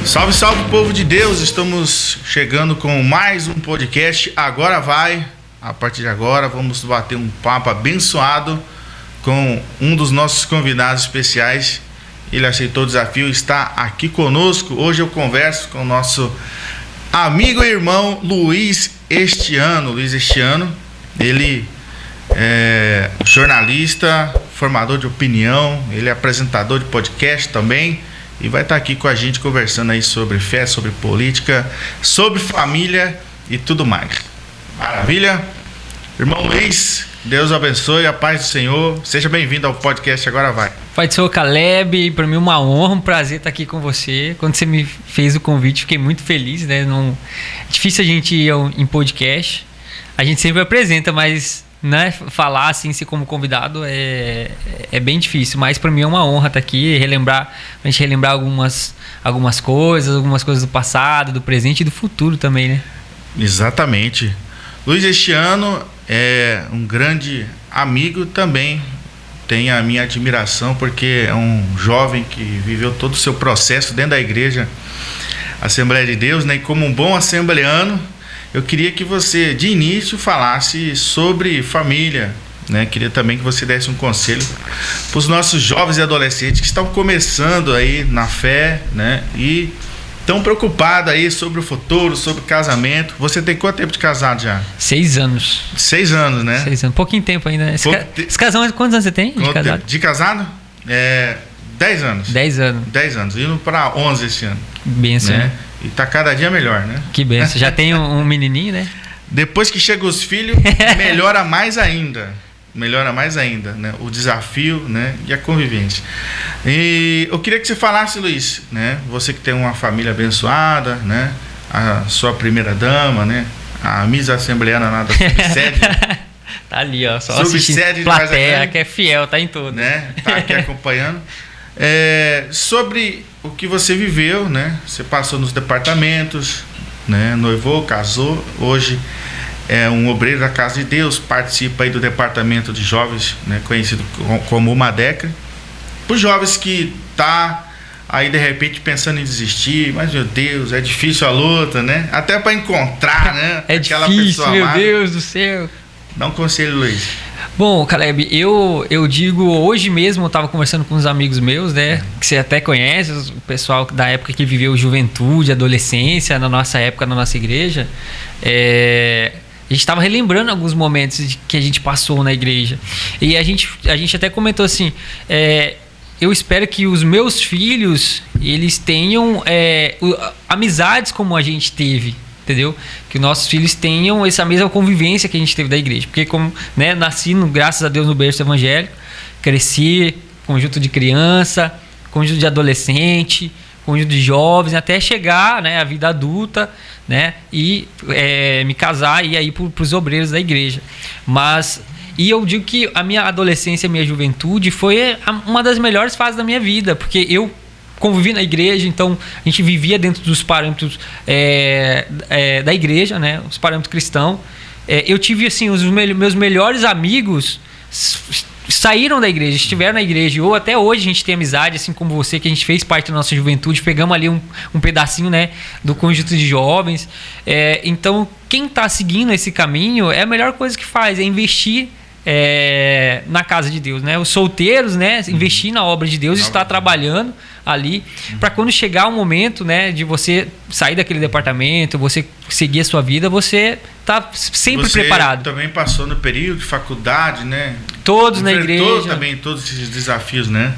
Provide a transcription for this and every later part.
Salve, salve, povo de Deus! Estamos chegando com mais um podcast. Agora vai. A partir de agora vamos bater um papo abençoado com um dos nossos convidados especiais. Ele aceitou o desafio, está aqui conosco. Hoje eu converso com o nosso amigo e irmão Luiz Estiano. Ele é jornalista, formador de opinião, ele é apresentador de podcast também. E vai estar aqui com a gente conversando aí sobre fé, sobre política, sobre família e tudo mais. Maravilha? Irmão Luiz, Deus abençoe, a paz do Senhor. Seja bem-vindo ao podcast Agora Vai. Pai do Senhor Caleb, para mim uma honra, um prazer estar aqui com você. Quando você me fez o convite, fiquei muito feliz, né? É difícil a gente ir em podcast. A gente sempre apresenta, mas né, falar assim, ser como convidado é bem difícil, mas para mim é uma honra estar aqui, a gente relembrar algumas coisas do passado, do presente e do futuro também, né? Exatamente. Luiz Estiano é um grande amigo também, tem a minha admiração porque é um jovem que viveu todo o seu processo dentro da igreja Assembleia de Deus, né? E como um bom assembleano, eu queria que você, de início, falasse sobre família, né? Queria também que você desse um conselho para os nossos jovens e adolescentes que estão começando aí na fé, né? E estão preocupados aí sobre o futuro, sobre o casamento. Você tem quanto tempo de casado já? 6 anos. 6 anos, né? 6 anos. Pouquinho tempo ainda, né? Esse casal, quantos anos você tem de casado? De casado? 10 anos. 10 anos. 10 anos. Indo para 11 esse ano. Benção, né? E tá cada dia melhor, né? Que benção. Já tem um menininho, né? Depois que chegam os filhos, melhora mais ainda. Melhora mais ainda, né? O desafio, né? E a convivência. E eu queria que você falasse, Luiz, né? Você que tem uma família abençoada, né? A sua primeira dama, né? A Miss Assembleana nada subsede. Tá ali, ó. Só subsede de plateia, que é fiel, tá em tudo. Né? Tá aqui acompanhando. Sobre o que você viveu, né? Você passou nos departamentos, né? Noivou, casou, hoje é um obreiro da Casa de Deus, participa aí do departamento de jovens, né? Conhecido como Madeca. Para os jovens que tá aí de repente pensando em desistir, mas meu Deus, é difícil a luta, né? Até para encontrar, né? É aquela difícil, pessoa amada. Meu Deus do céu. Dá um conselho, Luiz. Bom, Caleb, eu digo, hoje mesmo eu estava conversando com uns amigos meus, né, que você até conhece, o pessoal da época que viveu juventude, adolescência, na nossa época, na nossa igreja, a gente estava relembrando alguns momentos que a gente passou na igreja, e a gente até comentou assim, eu espero que os meus filhos, eles tenham amizades como a gente teve, entendeu? Que nossos filhos tenham essa mesma convivência que a gente teve da igreja. Porque como, né, nasci, graças a Deus, no berço evangélico, cresci, conjunto de criança, conjunto de adolescente, conjunto de jovens, até chegar, né, à vida adulta, né, e me casar e aí para os obreiros da igreja. E eu digo que a minha adolescência, a minha juventude foi uma das melhores fases da minha vida, porque eu convivi na igreja, então a gente vivia dentro dos parâmetros da igreja, né, os parâmetros cristãos. Eu tive assim, meus melhores amigos saíram da igreja, estiveram na igreja, ou até hoje a gente tem amizade, assim como você, que a gente fez parte da nossa juventude, pegamos ali um pedacinho, né, do conjunto de jovens. Então quem está seguindo esse caminho, a melhor coisa que faz é investir na casa de Deus, né? Os solteiros, né? Investir na obra de Deus, estar trabalhando ali, para quando chegar o momento, né, de você sair daquele departamento, você seguir a sua vida, você tá sempre preparado. Você também passou no período de faculdade, né? Todos na igreja. Também todos esses desafios, né?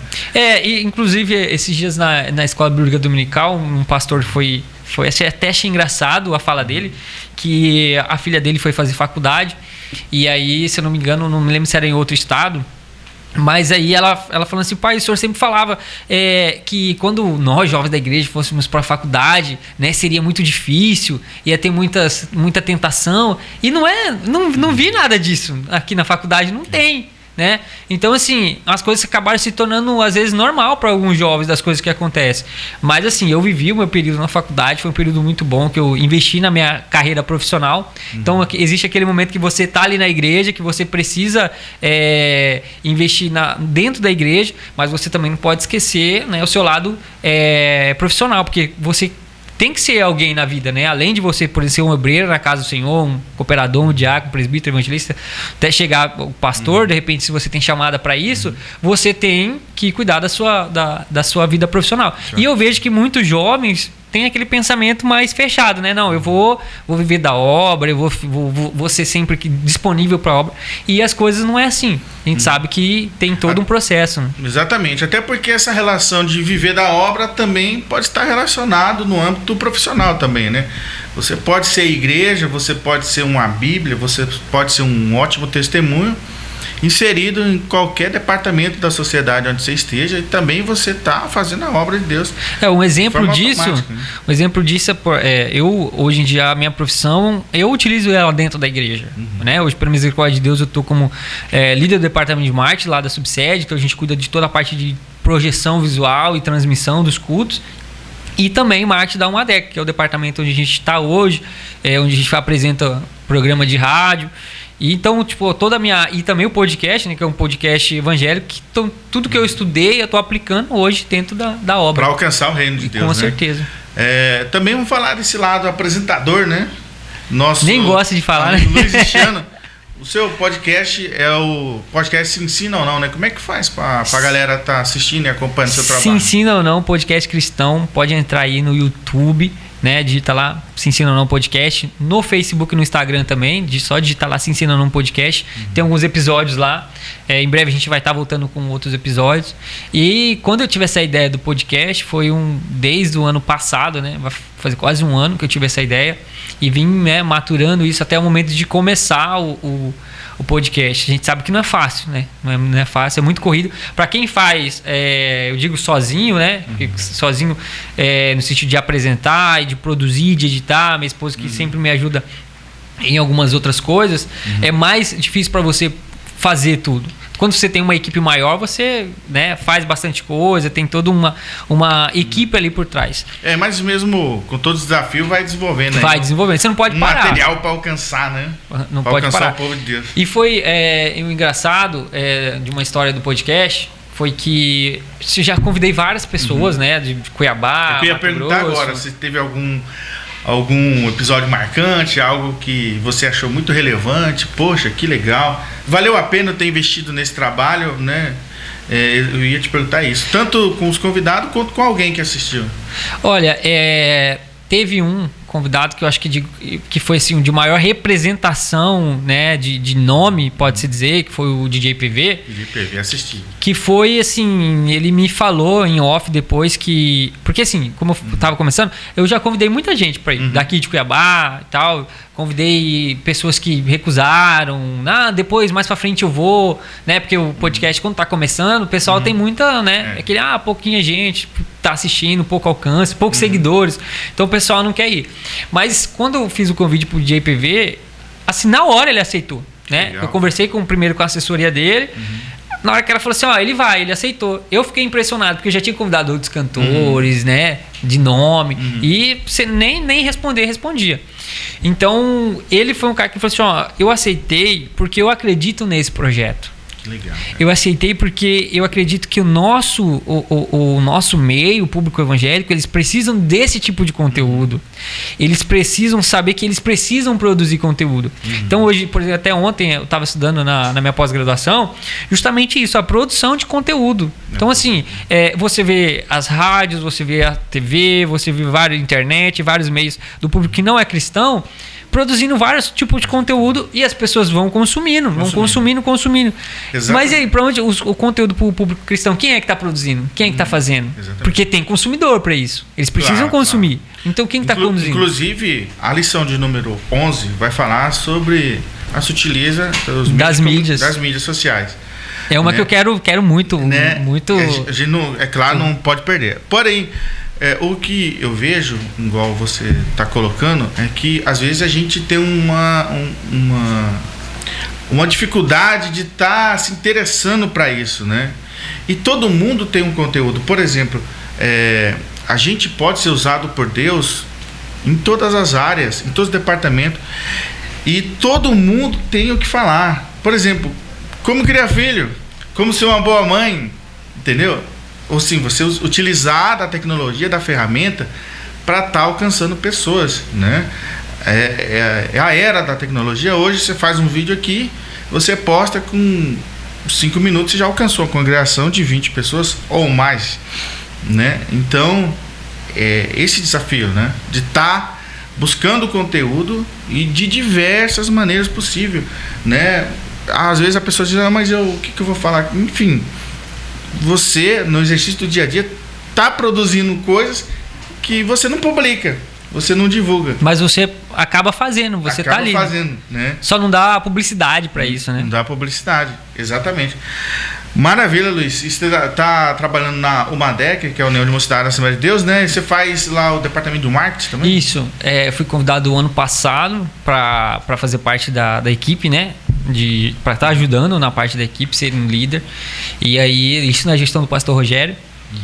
E inclusive esses dias na escola bíblica dominical, um pastor foi até achei engraçado a fala dele, que a filha dele foi fazer faculdade, e aí, se eu não me engano, não me lembro se era em outro estado, mas aí ela falando assim, pai, o senhor sempre falava que quando nós, jovens da igreja, fôssemos para a faculdade, né, seria muito difícil, ia ter muita tentação, e não vi nada disso aqui na faculdade, não tem, né? Então, assim, as coisas acabaram se tornando, às vezes, normal para alguns jovens das coisas que acontecem. Mas, assim, eu vivi o meu período na faculdade, foi um período muito bom, que eu investi na minha carreira profissional. Então, existe aquele momento que você tá ali na igreja, que você precisa investir dentro da igreja, mas você também não pode esquecer, né, o seu lado profissional, porque você tem que ser alguém na vida, né? Além de você, por exemplo, ser um obreiro na casa do Senhor, um cooperador, um diácono, um presbítero, evangelista, até chegar o pastor, de repente, se você tem chamada para isso, você tem que cuidar da sua vida profissional. E eu vejo que muitos jovens têm aquele pensamento mais fechado, né? Não, eu vou viver da obra, eu vou ser sempre disponível para a obra. E as coisas não é assim. A gente sabe que tem todo um processo. Né? Exatamente. Até porque essa relação de viver da obra também pode estar relacionado no âmbito profissional também, né? Você pode ser igreja, você pode ser uma Bíblia, você pode ser um ótimo testemunho, inserido em qualquer departamento da sociedade onde você esteja, e também você está fazendo a obra de Deus. Um exemplo disso, eu hoje em dia a minha profissão, eu utilizo ela dentro da igreja, né? Hoje, pela misericórdia de Deus, eu estou como líder do departamento de marketing lá da Subsede, então a gente cuida de toda a parte de projeção visual e transmissão dos cultos. E também marketing da UMADEC, que é o departamento onde a gente está hoje, onde a gente apresenta programa de rádio. E então, tipo, e também o podcast, né, que é um podcast evangélico, que tudo que eu estudei, eu estou aplicando hoje dentro da obra. Para alcançar o reino de Deus, com certeza. Também vamos falar desse lado apresentador, né? Nem gosta de falar, né? Luiz Cristiano, o seu podcast é o podcast Se Ensina ou Não, né? Como é que faz para a galera estar assistindo e acompanhando o seu trabalho? Se Ensina ou Não, podcast cristão, pode entrar aí no YouTube, né? Digita lá Se Ensina ou Não Podcast, no Facebook e no Instagram também, só digitar lá Se Ensina ou Não Podcast. Tem alguns episódios lá. Em breve a gente vai estar voltando com outros episódios. E quando eu tive essa ideia do podcast, foi desde o ano passado, né? Vai fazer quase um ano que eu tive essa ideia. E vim, né, maturando isso até o momento de começar o podcast. A gente sabe que não é fácil, né? Não é fácil, é muito corrido. Para quem faz, eu digo sozinho, né? Sozinho no sentido de apresentar e de produzir, de editar. Minha esposa que sempre me ajuda em algumas outras coisas. É mais difícil para você fazer tudo. Quando você tem uma equipe maior, você, né, faz bastante coisa, tem toda uma equipe ali por trás. Mas mesmo com todos os desafios, vai desenvolvendo. Vai desenvolvendo, você não pode parar. Material para alcançar, né? Não pra pode alcançar parar. O povo de Deus. E foi o engraçado de uma história do podcast, foi que eu já convidei várias pessoas, né, de Cuiabá, eu ia Mato perguntar Grosso. agora se teve algum episódio marcante, algo que você achou muito relevante. Poxa, que legal, valeu a pena ter investido nesse trabalho, né? Eu ia te perguntar isso, tanto com os convidados quanto com alguém que assistiu. Olha, teve um convidado que eu acho que foi assim, de maior representação, né, de nome, pode-se dizer, que foi o DJ PV. DJ PV, assisti. Que foi assim, ele me falou em off depois que... Porque assim, como eu estava começando, eu já convidei muita gente para ir, daqui de Cuiabá e tal. Convidei pessoas que recusaram. Depois, mais pra frente eu vou, né? Porque o podcast, quando tá começando, o pessoal tem muita, né? Aquele, pouquinha gente tá assistindo, pouco alcance, poucos seguidores. Então o pessoal não quer ir. Mas quando eu fiz o convite pro JPV, assim, na hora ele aceitou, né? Legal. Eu conversei primeiro com a assessoria dele. Na hora que ela falou assim, ele aceitou. Eu fiquei impressionado, porque eu já tinha convidado outros cantores, né? De nome. E você nem respondia. Então, ele foi um cara que falou assim, eu aceitei porque eu acredito nesse projeto. Que legal. Eu aceitei porque eu acredito que o nosso meio, o público evangélico, eles precisam desse tipo de conteúdo. Eles precisam saber que eles precisam produzir conteúdo. Então hoje, por exemplo, até ontem eu estava estudando na minha pós-graduação, justamente isso, a produção de conteúdo. Então assim, você vê as rádios, você vê a TV, você vê vários internet, vários meios do público que não é cristão, produzindo vários tipos de conteúdo e as pessoas vão consumindo. Exatamente. Mas e aí, para onde o conteúdo para o público cristão, quem é que está produzindo? Quem é que está fazendo? Exatamente. Porque tem consumidor para isso. Eles precisam consumir. Claro. Então quem está produzindo? Inclusive, a lição de número 11 vai falar sobre a sutileza das mídias sociais. É uma que eu quero muito. Né? Muito... A gente não pode perder. Porém, o que eu vejo, igual você está colocando, é que às vezes a gente tem uma dificuldade de estar se interessando para isso, né? E todo mundo tem um conteúdo. Por exemplo, a gente pode ser usado por Deus em todas as áreas, em todos os departamentos, e todo mundo tem o que falar. Por exemplo, como criar filho, como ser uma boa mãe, entendeu? Ou sim, você utilizar da tecnologia, da ferramenta, para estar alcançando pessoas, né? É a era da tecnologia. Hoje você faz um vídeo aqui, você posta com 5 minutos e já alcançou a congregação de 20 pessoas ou mais, né? Então, esse desafio, né? De estar buscando conteúdo e de diversas maneiras possíveis, né? Às vezes a pessoa diz, mas o que eu vou falar? Enfim, você, no exercício do dia a dia, está produzindo coisas que você não publica, você não divulga. Mas você acaba fazendo, você está ali. Fazendo, né? Só não dá publicidade para isso, né? Não dá publicidade, exatamente. Maravilha, Luiz. Você está trabalhando na UMADEC, que é a União de Mocidade da Assembleia de Deus, né? E você faz lá o departamento do marketing também? Isso. Fui convidado o ano passado para fazer parte da equipe, né? Para estar ajudando na parte da equipe, ser um líder. E aí, isso na gestão do pastor Rogério.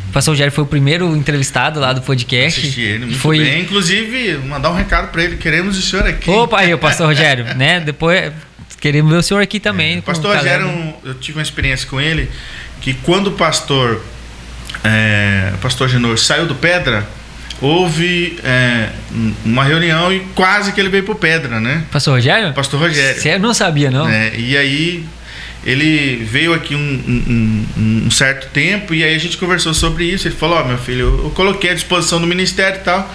O pastor Rogério foi o primeiro entrevistado lá do podcast. Assisti ele muito bem. Inclusive, mandar um recado para ele. Queremos o senhor aqui. Opa, aí, o pastor Rogério, né? Depois queremos ver o senhor aqui também. O pastor Rogério, eu tive uma experiência com ele, que quando o pastor Genor saiu do Pedra, houve uma reunião e quase que ele veio pro Pedra, né? Pastor Rogério? Pastor Rogério. Você não sabia, não? E aí ele veio aqui um certo tempo e aí a gente conversou sobre isso. Ele falou, meu filho, eu coloquei à disposição do ministério e tal,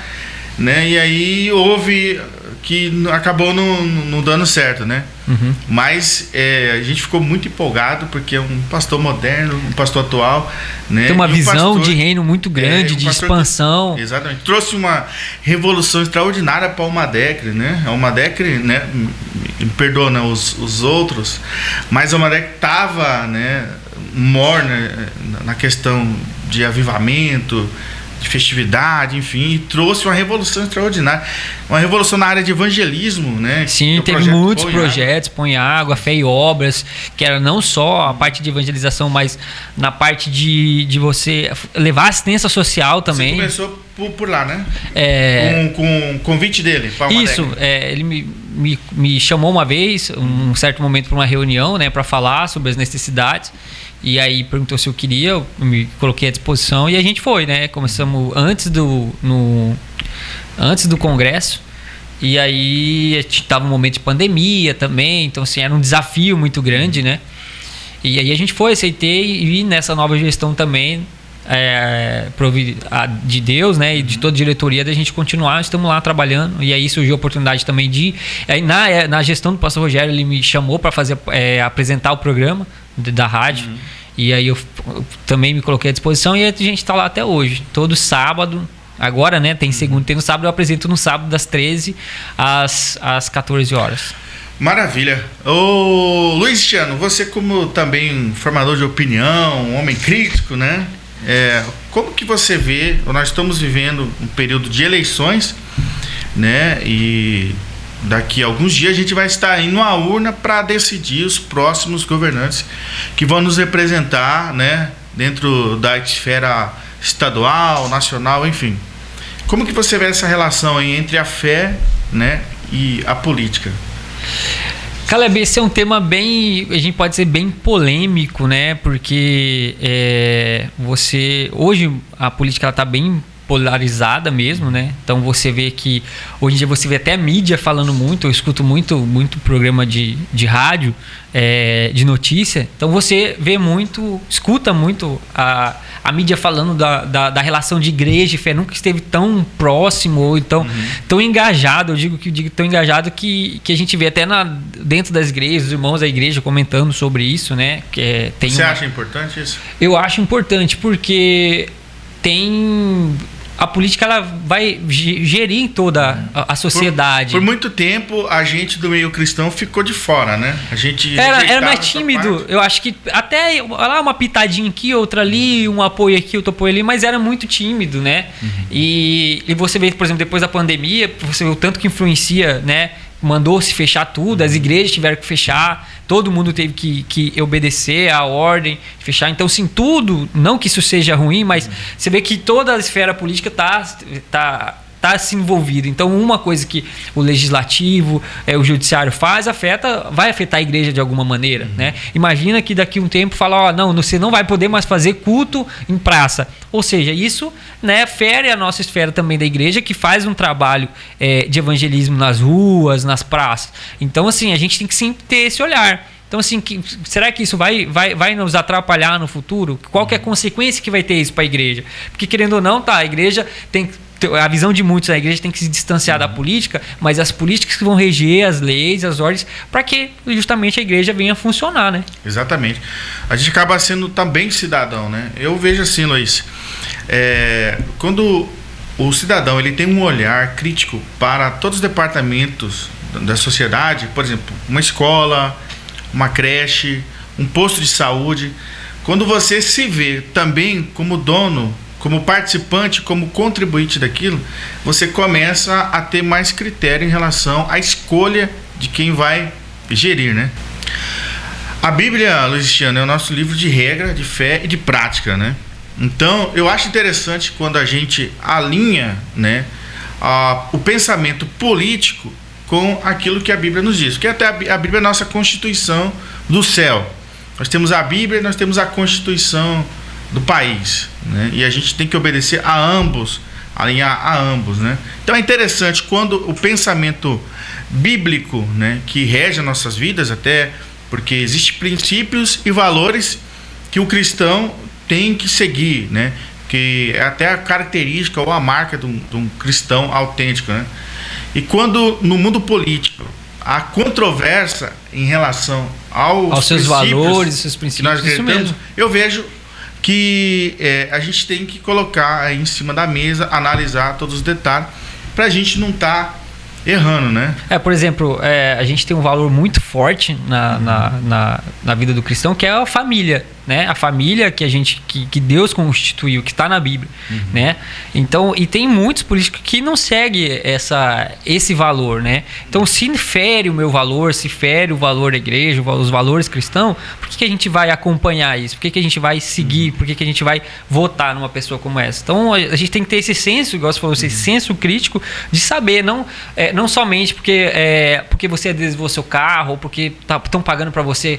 né? E aí houve que acabou não dando certo, né? Uhum. Mas a gente ficou muito empolgado porque é um pastor moderno, um pastor atual, né? Tem uma visão de reino muito grande, de expansão. Exatamente. Trouxe uma revolução extraordinária para a UMADEC, né? A UMADEC, né? Me perdoa, né? Os outros, mas a UMADEC estava, né? Morna na questão de avivamento, de festividade, enfim, e trouxe uma revolução extraordinária, uma revolução na área de evangelismo, né? Sim, teve muitos projetos, Põe Água, Fé e Obras, que era não só a parte de evangelização, mas na parte de você levar assistência social também. Você começou por lá, né? Com o convite dele. Isso, ele me chamou uma vez, um certo momento, para uma reunião, né, para falar sobre as necessidades. E aí perguntou se eu queria, eu me coloquei à disposição e a gente foi, né? Começamos antes do congresso. E aí estava um momento de pandemia também, então assim, era um desafio muito grande, né? E aí a gente foi, aceitei, e nessa nova gestão também de Deus, né, e de toda a diretoria, da gente continuar, estamos lá trabalhando. E aí surgiu a oportunidade também na gestão do pastor Rogério, ele me chamou para apresentar o programa da rádio. E aí eu também me coloquei à disposição e a gente está lá até hoje, todo sábado. Agora, né, tem segunda, tem no sábado, eu apresento no sábado das 13 às 14 horas. Maravilha. Ô Luiz Cristiano, você como também formador de opinião, um homem crítico, né? Como que você vê, nós estamos vivendo um período de eleições, né? E daqui a alguns dias a gente vai estar indo à urna para decidir os próximos governantes que vão nos representar, né? Dentro da esfera estadual, nacional, enfim. Como que você vê essa relação aí entre a fé, né, e a política? Caleb, esse é um tema bem, a gente pode ser bem polêmico, né? Porque hoje a política está bem polarizada mesmo, né? Então você vê que hoje em dia você vê até a mídia falando muito, eu escuto muito programa de rádio, de notícia. Então você vê muito, escuta muito a mídia falando da relação de igreja e fé, nunca esteve tão próximo ou então tão engajado. Eu digo tão engajado que a gente vê até dentro das igrejas, os irmãos da igreja comentando sobre isso, né? Você acha importante isso? Eu acho importante porque a política, ela vai gerir em toda a sociedade. Por muito tempo a gente do meio cristão ficou de fora, né? A gente era mais tímido. Eu acho que até lá uma pitadinha aqui, outra ali, um apoio aqui, outro apoio ali, mas era muito tímido, né? E você vê, por exemplo, depois da pandemia, você vê o tanto que influencia, né? mandou se fechar tudo, as igrejas tiveram que fechar, todo mundo teve que obedecer à ordem, fechar. Então, sim, tudo, não que isso seja ruim, mas você vê que toda a esfera política tá se envolvido. Então, uma coisa que o legislativo, o judiciário faz, vai afetar a igreja de alguma maneira, né? Imagina que daqui a um tempo fala, não, você não vai poder mais fazer culto em praça. Ou seja, isso, né, fere a nossa esfera também da igreja, que faz um trabalho de evangelismo nas ruas, nas praças. Então, assim, a gente tem que sempre ter esse olhar. Então, assim, será que isso vai nos atrapalhar no futuro? Qual que é a consequência que vai ter isso para a igreja? Porque, querendo ou não, a igreja tem... A visão de muitos, a igreja tem que se distanciar da política, mas as políticas que vão reger as leis, as ordens, para que justamente a igreja venha funcionar, né? Exatamente. A gente acaba sendo também cidadão, né? Eu vejo assim, Luiz, quando o cidadão ele tem um olhar crítico para todos os departamentos da sociedade, por exemplo, uma escola, uma creche, um posto de saúde, quando você se vê também como dono, como participante, como contribuinte daquilo, você começa a ter mais critério em relação à escolha de quem vai gerir, né? A Bíblia, Luciano, é o nosso livro de regra, de fé e de prática, né? Então, eu acho interessante quando a gente alinha, né, o pensamento político com aquilo que a Bíblia nos diz. Porque até a Bíblia é a nossa Constituição do céu. Nós temos a Bíblia e nós temos a Constituição do país, né? E a gente tem que obedecer a ambos, alinhar a ambos, né? Então é interessante quando o pensamento bíblico, né, que rege as nossas vidas, até porque existem princípios e valores que o cristão tem que seguir, né? Que é até a característica ou a marca de um cristão autêntico, né? E quando no mundo político há controvérsia em relação aos seus valores, seus princípios, que nós acreditamos, mesmo. Eu vejo que a gente tem que colocar aí em cima da mesa, analisar todos os detalhes, para a gente não estar errando, né? Por exemplo, a gente tem um valor muito forte na vida do cristão, que é a família, né? A família que Deus constituiu, que está na Bíblia, né? Então, e tem muitos políticos que não seguem esse valor, né? Então, se fere o meu valor, se fere o valor da igreja, os valores cristãos, por que a gente vai acompanhar isso? Por que a gente vai seguir? Por que a gente vai votar numa pessoa como essa? Então, a gente tem que ter esse senso, igual você falou, esse senso crítico de saber, não somente porque você desvou seu carro, ou porque estão pagando para você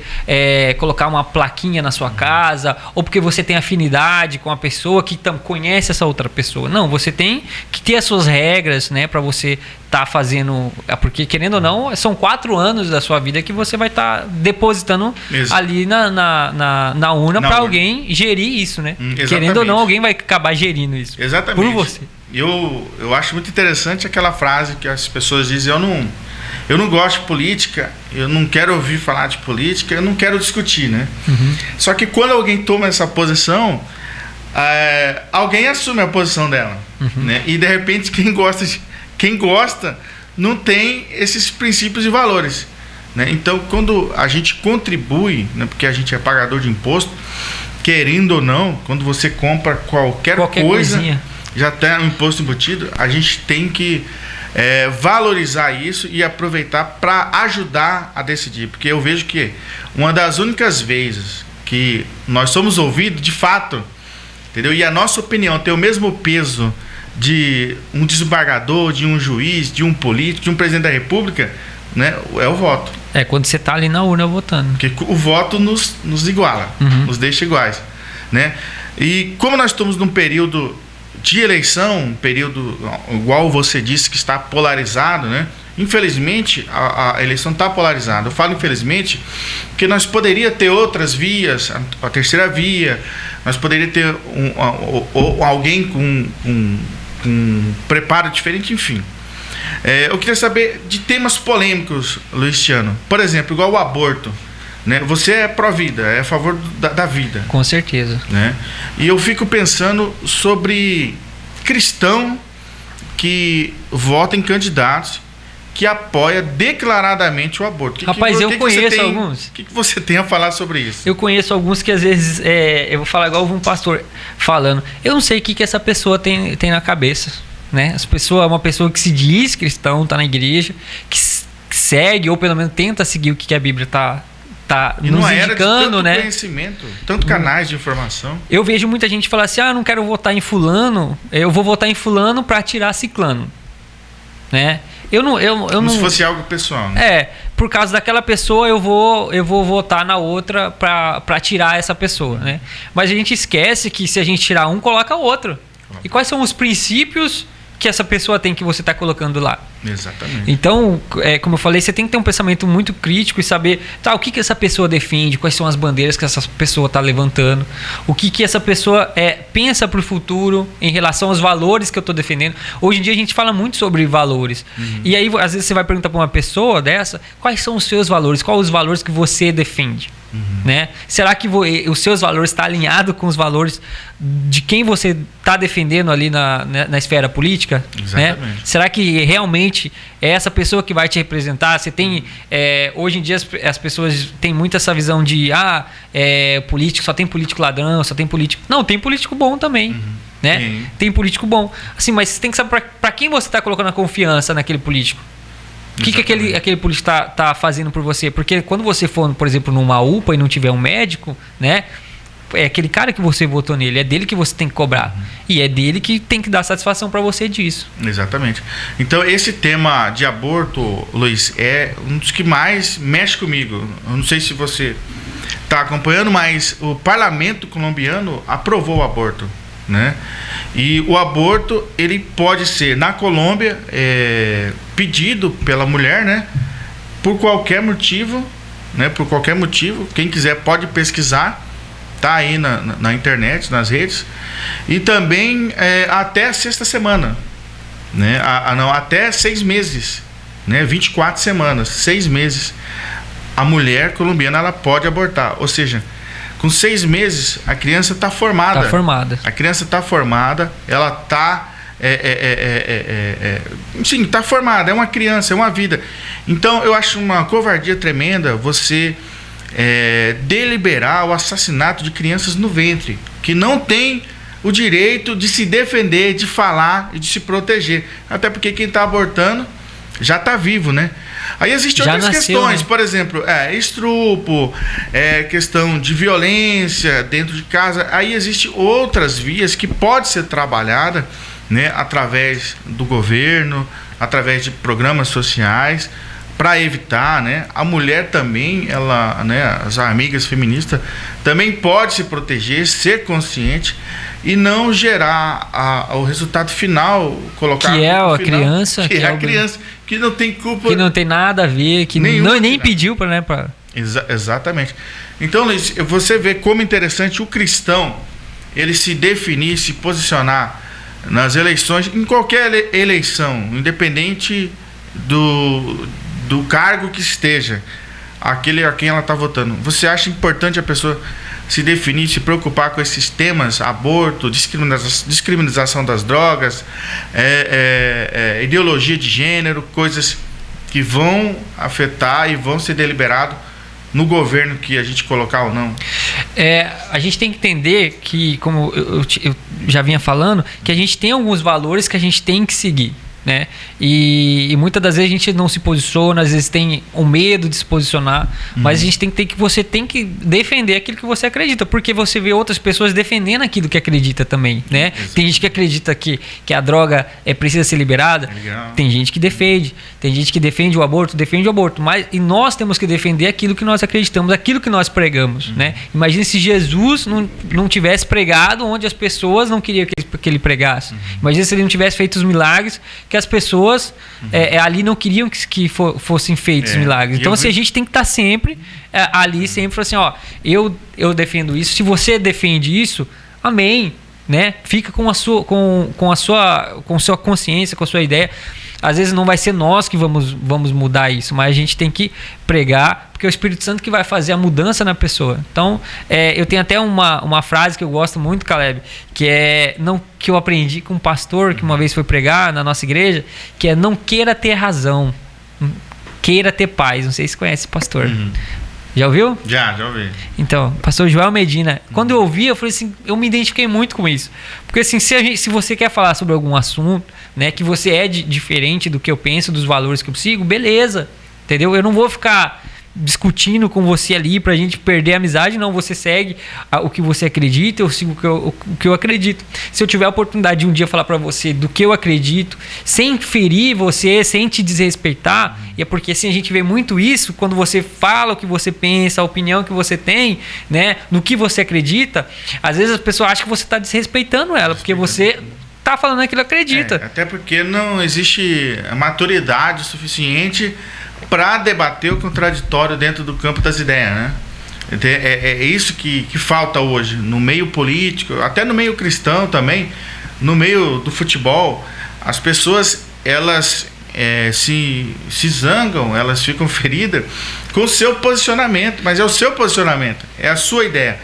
colocar uma plaquinha na sua casa, ou porque você tem afinidade com a pessoa que conhece essa outra pessoa. Não, você tem que ter as suas regras, né, para você estar fazendo, porque querendo ou não, são 4 anos da sua vida que você vai estar depositando ali na urna para alguém gerir isso, né? Querendo ou não, alguém vai acabar gerindo isso. Exatamente. Por você. Eu acho muito interessante aquela frase que as pessoas dizem: eu não gosto de política, eu não quero ouvir falar de política, eu não quero discutir, né? Só que quando alguém toma essa posição, alguém assume a posição dela, né? E de repente quem gosta não tem esses princípios e valores, né? Então, quando a gente contribui, né, porque a gente é pagador de imposto, querendo ou não, quando você compra qualquer coisa, coisinha, já tem um imposto embutido, a gente tem que valorizar isso e aproveitar para ajudar a decidir, porque eu vejo que uma das únicas vezes que nós somos ouvidos de fato, entendeu? E a nossa opinião tem o mesmo peso de um desembargador, de um juiz, de um político, de um presidente da república, né? É o voto. Quando você está ali na urna votando. Porque o voto nos iguala, nos deixa iguais, né? E como nós estamos num período de eleição, um período, igual você disse, que está polarizado, né? Infelizmente, a eleição está polarizada. Eu falo infelizmente porque nós poderíamos ter outras vias, a terceira via, nós poderíamos ter alguém com um preparo diferente, enfim. Eu queria saber de temas polêmicos, Luciano. Por exemplo, igual o aborto, né? Você é pró-vida, é a favor da vida. Com certeza. Né? E eu fico pensando sobre cristão que vota em candidatos que apoia declaradamente o aborto. Rapaz, eu conheço alguns. O que você tem a falar sobre isso? Eu conheço alguns que às vezes, eu vou falar igual um pastor falando, eu não sei o que essa pessoa tem na cabeça, né? Uma pessoa que se diz cristão, está na igreja, que segue, ou pelo menos tenta seguir o que a Bíblia tá E nos numa era de indicando, tanto né? conhecimento, tanto canais de informação. Eu vejo muita gente falar assim, não quero votar em fulano, eu vou votar em fulano para tirar ciclano, né? Como se fosse algo pessoal, né? Por causa daquela pessoa eu vou votar na outra para tirar essa pessoa, né? Mas a gente esquece que se a gente tirar um, coloca outro. E quais são os princípios que essa pessoa tem que você está colocando lá? Exatamente. Então, como eu falei, você tem que ter um pensamento muito crítico e saber o que essa pessoa defende, quais são as bandeiras que essa pessoa está levantando, o que essa pessoa pensa para o futuro em relação aos valores que eu estou defendendo. Hoje em dia a gente fala muito sobre valores. E aí, às vezes, você vai perguntar para uma pessoa dessa, quais são os seus valores, quais os valores que você defende? Né? Será que os seus valores estão alinhados com os valores de quem você está defendendo ali na esfera política? Exatamente. Né? Será que realmente é essa pessoa que vai te representar? Você tem hoje em dia as pessoas têm muito essa visão de político, só tem político ladrão, só tem político... Não, tem político bom também. Né? Tem político bom. Assim, mas você tem que saber para quem você está colocando a confiança naquele político. O que aquele político tá fazendo por você? Porque quando você for, por exemplo, numa UPA e não tiver um médico, né? É aquele cara que você votou nele, é dele que você tem que cobrar. E é dele que tem que dar satisfação para você disso. Exatamente. Então, esse tema de aborto, Luiz, é um dos que mais mexe comigo. Eu não sei se você está acompanhando, mas o parlamento colombiano aprovou o aborto, né? E o aborto, ele pode ser, na Colômbia, pedido pela mulher, né? Por qualquer motivo, né? Por qualquer motivo. Quem quiser pode pesquisar. Tá aí na internet, nas redes. E também até a sexta semana, né? Até 6 meses, né? 24 semanas, 6 meses. A mulher colombiana, ela pode abortar. Ou seja, com 6 meses, a criança está formada. Está formada. A criança está formada, ela está... sim, está formada, é uma criança, é uma vida. Então, eu acho uma covardia tremenda você deliberar o assassinato de crianças no ventre, que não tem o direito de se defender, de falar e de se proteger. Até porque quem está abortando já está vivo, né? Aí existem outras questões, né? Por exemplo, estupro, questão de violência dentro de casa. Aí existem outras vias que pode ser trabalhada, né, através do governo, através de programas sociais, para evitar, né? A mulher também, ela, né, as amigas feministas também pode se proteger, ser consciente e não gerar o resultado final, colocar que é a criança, que é a criança que não tem culpa, que não tem nada a ver, que nem pediu para, né, para... Exatamente. Então, Luiz, você vê como interessante o cristão ele se definir, se posicionar nas eleições, em qualquer eleição, independente do cargo que esteja, aquele a quem ela está votando. Você acha importante a pessoa se definir, se preocupar com esses temas, aborto, discriminação das drogas, ideologia de gênero, coisas que vão afetar e vão ser deliberados no governo que a gente colocar ou não? A gente tem que entender que, como eu já vinha falando, que a gente tem alguns valores que a gente tem que seguir, né? E muitas das vezes a gente não se posiciona, às vezes tem o medo de se posicionar, mas a gente tem que ter que você tem que defender aquilo que você acredita, porque você vê outras pessoas defendendo aquilo que acredita também, né? Tem gente que acredita que a droga precisa ser liberada, tem gente que defende, tem gente que defende o aborto, e nós temos que defender aquilo que nós acreditamos, aquilo que nós pregamos, né? Imagina se Jesus não tivesse pregado onde as pessoas não queriam que ele pregasse. Imagina se ele não tivesse feito os milagres que as pessoas ali não queriam que fossem feitos milagres. Então, assim, a gente tem que estar sempre ali, sempre assim, ó, eu defendo isso. Se você defende isso, amém, né? Fica com a sua consciência, com a sua ideia. Às vezes não vai ser nós que vamos mudar isso, mas a gente tem que pregar, porque é o Espírito Santo que vai fazer a mudança na pessoa. Então, eu tenho até uma frase que eu gosto muito, Caleb, que eu aprendi com um pastor que uma vez foi pregar na nossa igreja, que é: não queira ter razão, queira ter paz. Não sei se você conhece esse pastor. Já ouviu? Já ouvi. Então, pastor Joel Medina. Quando eu ouvi, eu falei assim, eu me identifiquei muito com isso. Porque assim, se você quer falar sobre algum assunto, né, que você diferente do que eu penso, dos valores que eu sigo, beleza. entendeu? Eu não vou ficar discutindo com você ali pra gente perder a amizade, não. Você segue o que você acredita, eu sigo o que eu acredito. Se eu tiver a oportunidade de um dia falar pra você do que eu acredito, sem ferir você, sem te desrespeitar, e é porque assim a gente vê muito isso, quando você fala o que você pensa, a opinião que você tem, né, no que você acredita, às vezes as pessoas acham que você tá desrespeitando ela, porque você tá falando aquilo que acredita. Até porque não existe maturidade suficiente para debater o contraditório dentro do campo das ideias, né? É isso que falta hoje no meio político, até no meio cristão também, no meio do futebol. As pessoas, elas se zangam, elas ficam feridas com o seu posicionamento, mas é o seu posicionamento, é a sua ideia.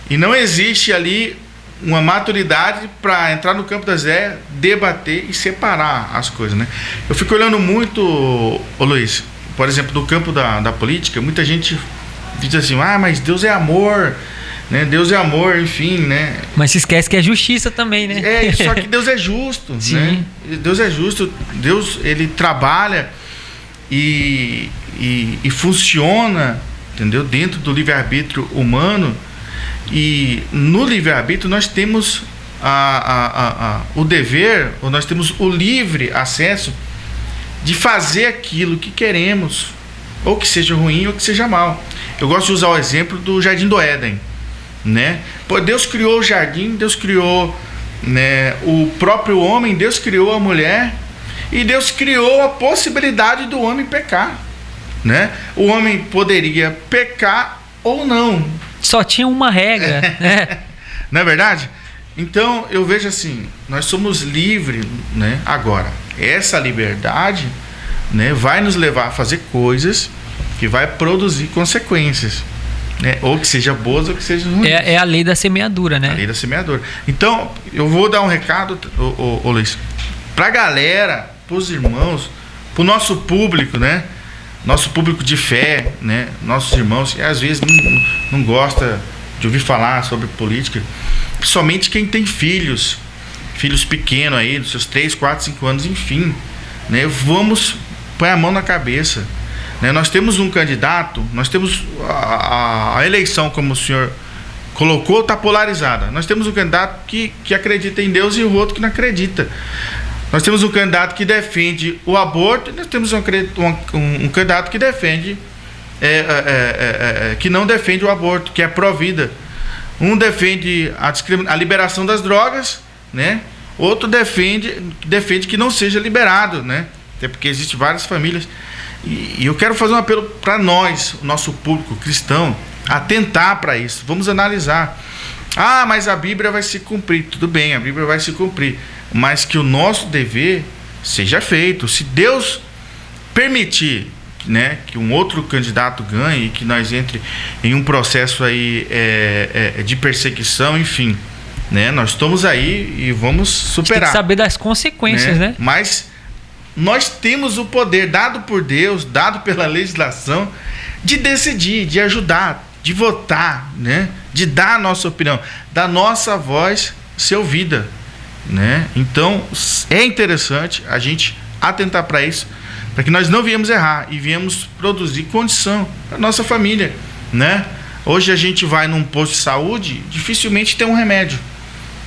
E não existe ali uma maturidade para entrar no campo das ideias, debater e separar as coisas, né? Eu fico olhando muito, ô Luiz, por exemplo, no campo da política, muita gente diz assim, mas Deus é amor, né? Deus é amor, enfim, né? Mas se esquece que é justiça também, né? Só que Deus é justo, sim, né? Deus é justo, Deus, ele trabalha e funciona, entendeu? Dentro do livre-arbítrio humano, e no livre-arbítrio nós temos o dever, ou nós temos o livre acesso de fazer aquilo que queremos, ou que seja ruim ou que seja mal. Eu gosto de usar o exemplo do Jardim do Éden, né? Pô, Deus criou o jardim, Deus criou, né, o próprio homem, Deus criou a mulher, e Deus criou a possibilidade do homem pecar, né? O homem poderia pecar ou não. Só tinha uma regra, né? Não é verdade? Então eu vejo assim, nós somos livres, né? Agora, essa liberdade, né, vai nos levar a fazer coisas que vai produzir consequências, né? Ou que seja boas ou que seja ruins. É a lei da semeadura, né? A lei da semeadura. Então, eu vou dar um recado, ô Luiz, pra galera, pros irmãos, pro nosso público, né? Nosso público de fé, né? Nossos irmãos que às vezes não gosta de ouvir falar sobre política, principalmente quem tem filhos pequenos aí, dos seus 3, 4, 5 anos, enfim, né? Vamos pôr a mão na cabeça, né? Nós temos um candidato, nós temos a eleição, como o senhor colocou, está polarizada. Nós temos um candidato que acredita em Deus e o outro que não acredita. Nós temos um candidato que defende o aborto e nós temos um candidato que defende que não defende o aborto, que é pró-vida. Um defende a liberação das drogas, né? Outro defende que não seja liberado, né? Até porque existem várias famílias. E eu quero fazer um apelo para nós, o nosso público cristão, atentar para isso. Vamos analisar. Mas a Bíblia vai se cumprir. Tudo bem, a Bíblia vai se cumprir. Mas que o nosso dever seja feito. Se Deus permitir, né, que um outro candidato ganhe e que nós entre em um processo aí de perseguição, enfim, né, nós estamos aí e vamos superar. Tem que saber das consequências, né? Mas nós temos o poder dado por Deus, dado pela legislação, de decidir, de ajudar, de votar, né, de dar a nossa opinião, da nossa voz ser ouvida, né? Então é interessante a gente atentar para isso, para que nós não viemos errar e viemos produzir condição para nossa família, né? Hoje a gente vai num posto de saúde, dificilmente tem um remédio,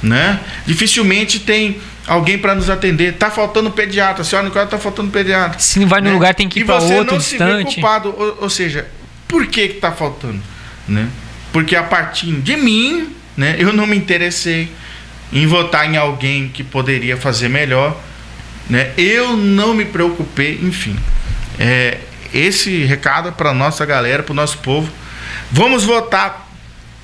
né? Dificilmente tem alguém para nos atender. Tá faltando pediatra, a senhora Nicola, tá faltando pediatra. Se não vai no lugar tem que ir para outro distante. E você não se vê culpado, ou seja, por que tá faltando, né? Porque a partir de mim, né, eu não me interessei em votar em alguém que poderia fazer melhor, né? Eu não me preocupei, enfim. Esse recado é para nossa galera, para o nosso povo. Vamos votar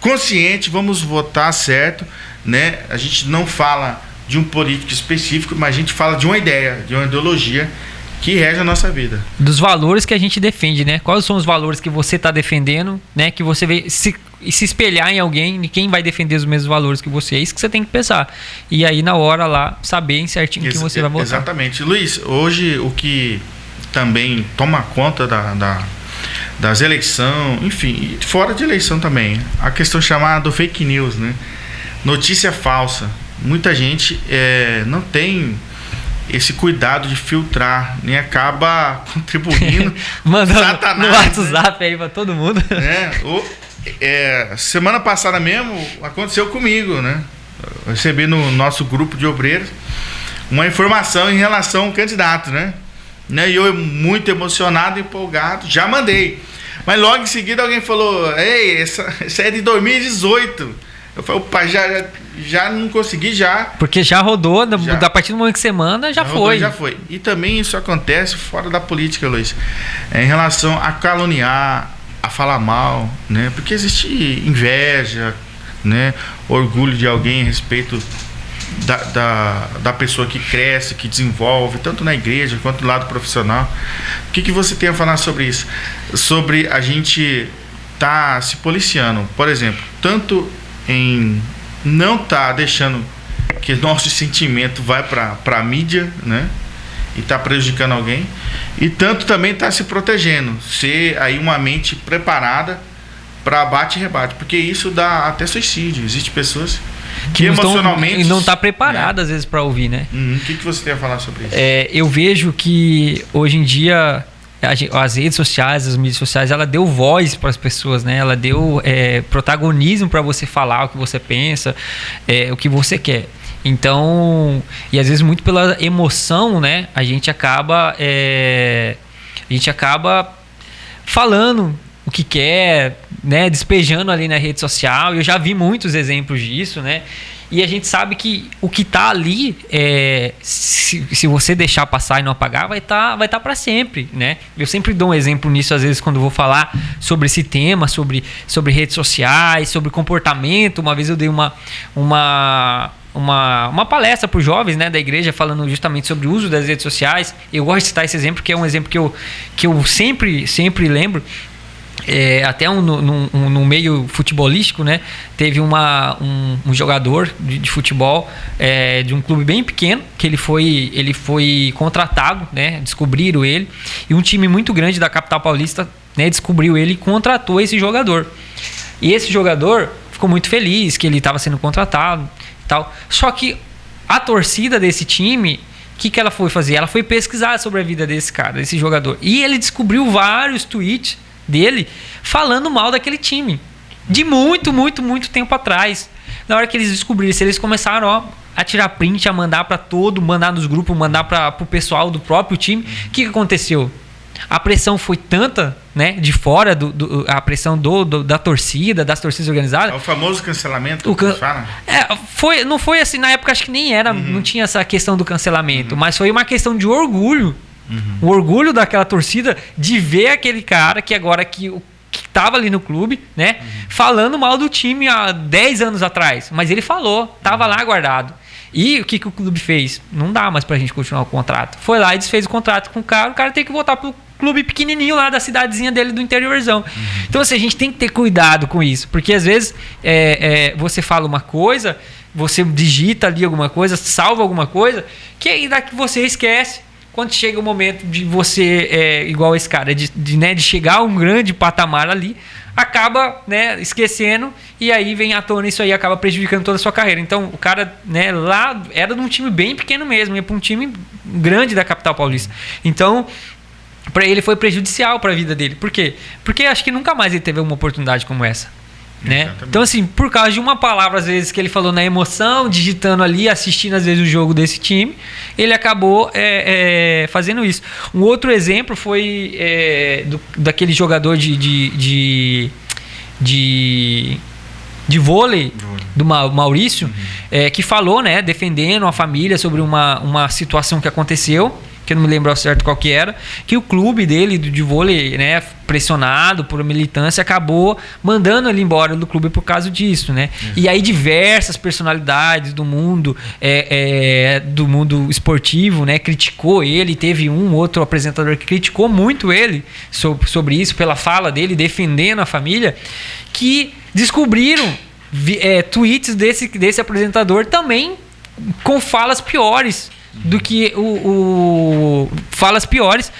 consciente, vamos votar certo, né? A gente não fala de um político específico, mas a gente fala de uma ideia, de uma ideologia que rege a nossa vida. Dos valores que a gente defende, né? Quais são os valores que você está defendendo, né? Que você vê se espelhar em alguém, de quem vai defender os mesmos valores que você. É isso que você tem que pensar. E aí, na hora lá, saber certinho que você vai votar. Exatamente. Luiz, hoje o que também toma conta das eleições, enfim, fora de eleição também, a questão chamada fake news, né? Notícia falsa. Muita gente não tem esse cuidado de filtrar, né? Acaba contribuindo. Mandando Satanás, no WhatsApp, né? Aí pra todo mundo. Semana passada mesmo aconteceu comigo, né? Eu recebi no nosso grupo de obreiros uma informação em relação ao candidato, né? E eu muito emocionado, empolgado, já mandei. Mas logo em seguida alguém falou: ei, essa é de 2018. Eu falei: opa, já não consegui já. Porque já rodou, a partir do momento que você manda, já foi. Já foi. E também isso acontece fora da política, Luiz. Em relação a caluniar, a falar mal, né? Porque existe inveja, né? Orgulho de alguém a respeito da pessoa que cresce, que desenvolve, tanto na igreja quanto do lado profissional. O que você tem a falar sobre isso? Sobre a gente tá se policiando, por exemplo, tanto em não tá deixando que nosso sentimento vai para a mídia, né? E tá prejudicando alguém, e tanto também tá se protegendo, ser aí uma mente preparada para bate e rebate, porque isso dá até suicídio. Existem pessoas que emocionalmente não tá preparada, às vezes, para ouvir, né? O que você tem a falar sobre isso? Eu vejo que hoje em dia as redes sociais, as mídias sociais, ela deu voz para as pessoas, né? Ela deu protagonismo para você falar o que você pensa, o que você quer. Então, e às vezes muito pela emoção, né? A gente acaba falando o que quer, né? Despejando ali na rede social. Eu já vi muitos exemplos disso, né? E a gente sabe que o que está ali, se você deixar passar e não apagar, vai tá para sempre, né? Eu sempre dou um exemplo nisso, às vezes, quando vou falar sobre esse tema, sobre redes sociais, sobre comportamento. Uma vez eu dei uma palestra para os jovens, né, da igreja, falando justamente sobre o uso das redes sociais. Eu gosto de citar esse exemplo, que é um exemplo que eu sempre lembro. Até no meio futebolístico, né? Teve um jogador de futebol de um clube bem pequeno, que ele foi contratado, né? Descobriram ele, e um time muito grande da capital paulista, né, descobriu ele e contratou esse jogador. E esse jogador ficou muito feliz que ele estava sendo contratado e tal. Só que a torcida desse time, o que ela foi fazer? Ela foi pesquisar sobre a vida desse cara, desse jogador, e ele descobriu vários tweets dele falando mal daquele time de muito tempo atrás. Na hora que eles descobriram isso, eles começaram a tirar print, a mandar mandar nos grupos, mandar para o pessoal do próprio time. O que aconteceu? A pressão foi tanta, né, de fora, a pressão da torcida, das torcidas organizadas. É o famoso cancelamento não foi assim, na época acho que nem era, não tinha essa questão do cancelamento, mas foi uma questão de orgulho. O orgulho daquela torcida de ver aquele cara que agora que estava ali no clube, né, falando mal do time há 10 anos atrás, mas ele falou, estava lá guardado. E o que o clube fez? Não dá mais pra gente continuar o contrato. Foi lá e desfez o contrato com o cara tem que voltar pro clube pequenininho lá da cidadezinha dele do interiorzão. Então, assim, a gente tem que ter cuidado com isso, porque às vezes você fala uma coisa, você digita ali alguma coisa, salva alguma coisa, que aí daqui você esquece. Quando chega o momento de você, igual esse cara, de chegar a um grande patamar ali, acaba, né, esquecendo, e aí vem à tona isso aí, acaba prejudicando toda a sua carreira. Então, o cara, né, lá era de um time bem pequeno mesmo, ia para um time grande da capital paulista. Então, para ele foi prejudicial para a vida dele. Por quê? Porque acho que nunca mais ele teve uma oportunidade como essa. Né? Então, assim, por causa de uma palavra, às vezes, que ele falou na emoção, digitando ali, assistindo às vezes o jogo desse time, ele acabou fazendo isso. Um outro exemplo foi daquele jogador de vôlei, do Maurício, que falou, né, defendendo a família sobre uma situação que aconteceu, que eu não me lembro ao certo qual que era, que o clube dele de vôlei, né, pressionado por militância, acabou mandando ele embora do clube por causa disso, né? E aí diversas personalidades do mundo esportivo, né, criticou ele. Teve um outro apresentador que criticou muito ele sobre isso, pela fala dele, defendendo a família, que descobriram tweets desse apresentador também com falas piores do que falas piores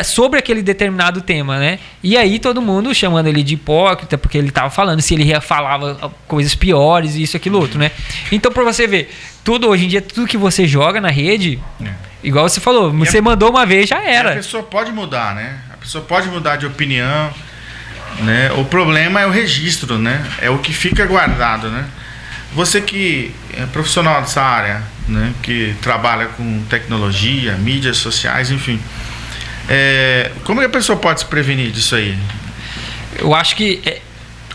sobre aquele determinado tema, né? E aí todo mundo chamando ele de hipócrita, porque ele estava falando se ele falava coisas piores, isso, aquilo, outro, né? Então, para você ver, hoje em dia, tudo que você joga na rede igual você falou, você mandou uma vez, já era. A pessoa pode mudar, né? A pessoa pode mudar de opinião, né? O problema é o registro, né? É o que fica guardado, né? Você que é profissional dessa área, né? Que trabalha com tecnologia, mídias sociais, enfim. Como que a pessoa pode se prevenir disso aí? Eu acho que...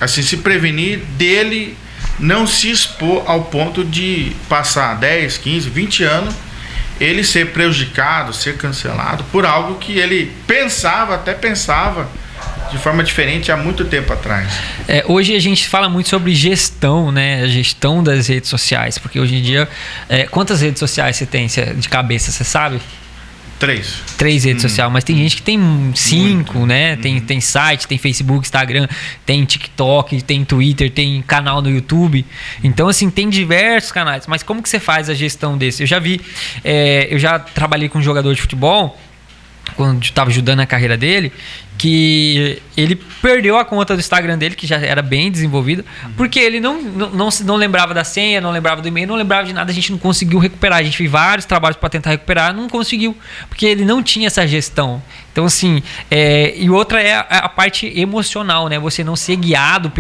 Assim, se prevenir dele não se expor ao ponto de passar 10, 15, 20 anos ele ser prejudicado, ser cancelado por algo que ele até pensava de forma diferente há muito tempo atrás. Hoje a gente fala muito sobre gestão, né? A gestão das redes sociais, porque hoje em dia... quantas redes sociais você tem de cabeça, você sabe? 3 redes sociais, mas tem gente que tem 5, né? Tem site, tem Facebook, Instagram, tem TikTok, tem Twitter, tem canal no YouTube. Então, assim, tem diversos canais. Mas como que você faz a gestão desse? Eu já trabalhei com um jogador de futebol, quando estava ajudando a carreira dele, que ele perdeu a conta do Instagram dele, que já era bem desenvolvida, porque ele não lembrava da senha, não lembrava do e-mail, não lembrava de nada, a gente não conseguiu recuperar. A gente fez vários trabalhos para tentar recuperar, não conseguiu, porque ele não tinha essa gestão. Então, assim, e outra é a parte emocional, né? Você não ser guiado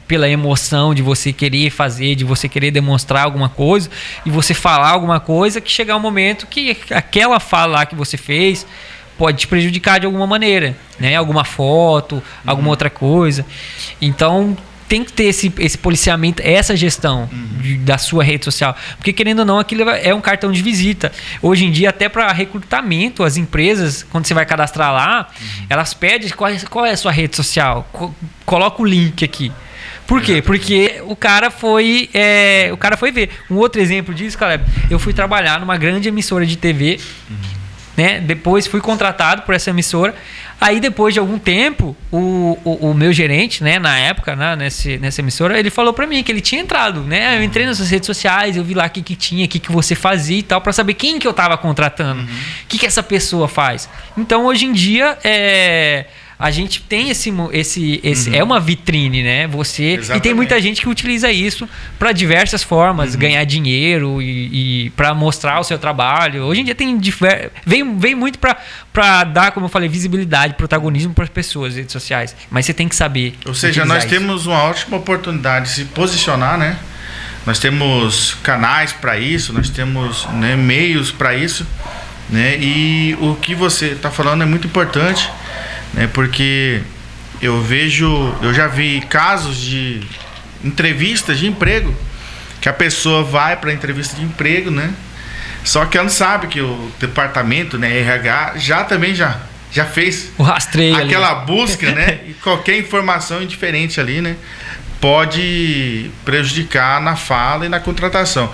pela emoção de você querer fazer, de você querer demonstrar alguma coisa, e você falar alguma coisa, que chegar um momento que aquela fala lá que você fez pode te prejudicar de alguma maneira, né? Alguma foto, alguma outra coisa. Então, tem que ter esse policiamento, essa gestão da sua rede social. Porque, querendo ou não, aquilo é um cartão de visita. Hoje em dia, até para recrutamento, as empresas, quando você vai cadastrar lá, elas pedem qual é a sua rede social. Coloca o link aqui. Por quê? Porque o cara foi ver. Um outro exemplo disso, Caleb, eu fui trabalhar numa grande emissora de TV, né? Depois fui contratado por essa emissora. Aí, depois de algum tempo, o meu gerente, né, na época, né, nessa emissora, ele falou pra mim que ele tinha entrado, né? Eu entrei nas suas redes sociais, eu vi lá o que tinha, o que você fazia e tal, pra saber quem que eu tava contratando, o que essa pessoa faz. Então, hoje em dia, a gente tem é uma vitrine, né? E tem muita gente que utiliza isso para diversas formas, ganhar dinheiro e para mostrar o seu trabalho. Hoje em dia vem muito para dar, como eu falei, visibilidade, protagonismo para as pessoas, redes sociais. Mas você tem que saber. Ou seja, nós temos uma ótima oportunidade de se posicionar, né? Nós temos canais para isso, nós temos, né, meios para isso, né? E o que você está falando é muito importante, né? Porque eu já vi casos de entrevistas de emprego que a pessoa vai para a entrevista de emprego, né? Só que ela não sabe que o departamento, né, RH, já fez o rastreio aquela ali, busca, né? E qualquer informação indiferente ali, né, pode prejudicar na fala e na contratação.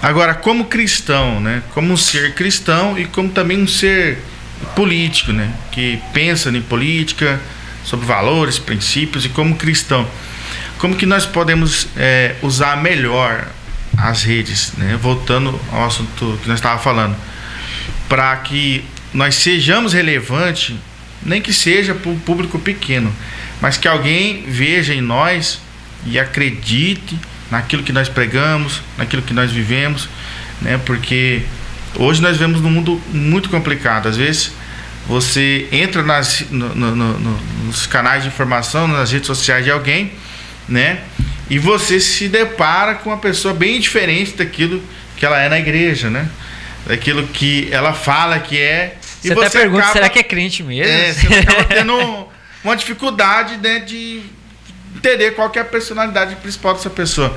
Agora, como cristão, né, como um ser cristão e como também um ser político, né, que pensa em política, sobre valores, princípios, e como cristão, como que nós podemos usar melhor as redes, né, voltando ao assunto que nós estávamos falando, para que nós sejamos relevantes, nem que seja para um público pequeno, mas que alguém veja em nós e acredite naquilo que nós pregamos, naquilo que nós vivemos, né, porque hoje nós vivemos num mundo muito complicado. Às vezes você entra nos canais de informação, nas redes sociais de alguém, né, e você se depara com uma pessoa bem diferente daquilo que ela é na igreja, né, daquilo que ela fala que é. Você até pergunta, será que é crente mesmo? Você acaba tendo uma dificuldade, né, de entender qual que é a personalidade principal dessa pessoa,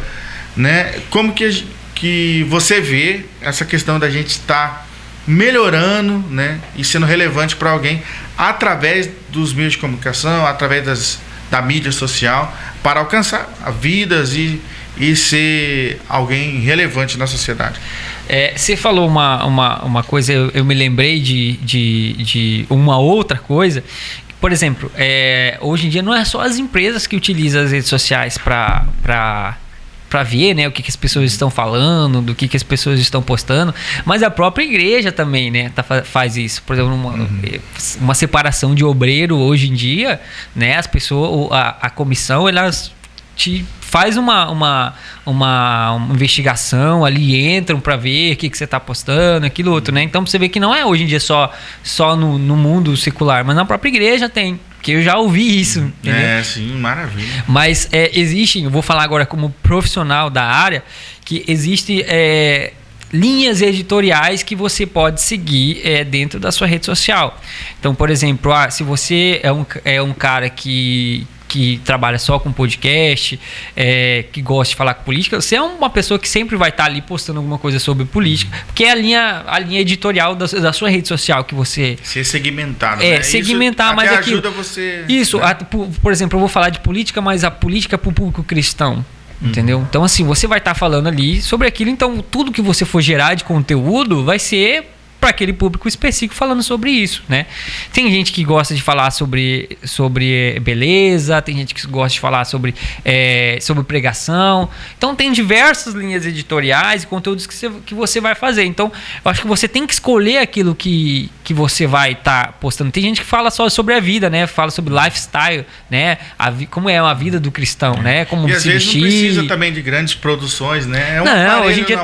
né? Como que você vê essa questão da gente estar melhorando, né, e sendo relevante para alguém através dos meios de comunicação, através da mídia social, para alcançar vidas e ser alguém relevante na sociedade. Você falou uma coisa, eu me lembrei de uma outra coisa. Por exemplo, hoje em dia não é só as empresas que utilizam as redes sociais para ver, né, o que as pessoas estão falando, do que as pessoas estão postando, mas a própria igreja também, né, faz isso. Por exemplo, uma separação de obreiro hoje em dia, né, as pessoas, a comissão, elas te faz uma investigação ali, entram para ver o que você está postando, aquilo outro, né? Então você vê que não é hoje em dia só no mundo secular, mas na própria igreja tem. Porque eu já ouvi isso, entendeu? Sim, maravilha. Mas existe, eu vou falar agora como profissional da área, que existe linhas editoriais que você pode seguir dentro da sua rede social. Então, por exemplo, se você é um cara que trabalha só com podcast, que gosta de falar com política, você é uma pessoa que sempre vai estar ali postando alguma coisa sobre política, porque é a linha editorial da sua rede social que você... Ser segmentado, né? Segmentar, isso mas até aquilo... ajuda você... Isso, né? Por exemplo, eu vou falar de política, mas a política para o público cristão. Entendeu? Então, assim, você vai estar falando ali sobre aquilo, então tudo que você for gerar de conteúdo vai ser para aquele público específico falando sobre isso, né? Tem gente que gosta de falar sobre beleza, tem gente que gosta de falar sobre pregação. Então, tem diversas linhas editoriais e conteúdos que você vai fazer. Então, eu acho que você tem que escolher aquilo que você vai estar postando. Tem gente que fala só sobre a vida, né? Fala sobre lifestyle, né? Como é a vida do cristão, né? Como e às se vezes vestir. não precisa também de grandes produções, né? Não, hoje em dia